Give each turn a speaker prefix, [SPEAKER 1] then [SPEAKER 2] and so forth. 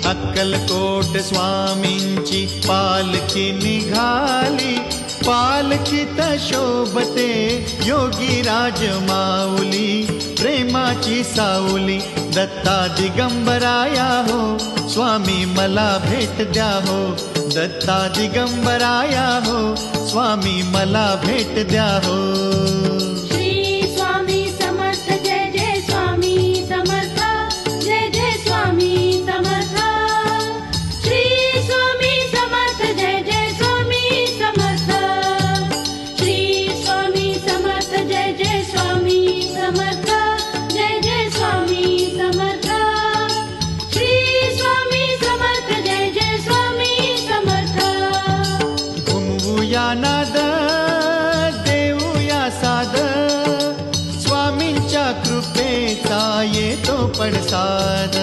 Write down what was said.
[SPEAKER 1] अक्कलकोट स्वामींची पालखी निघाली, पालखीत शोभते योगी राज माऊली, प्रेमाची सावली दत्ता दिगंबराया हो, स्वामी मला भेट द्या हो, दत्ता दिगंबराया हो, स्वामी मला भेट द्या हो। नाद देऊया साद, स्वामींच्या कृपेचा येतो पडसाद।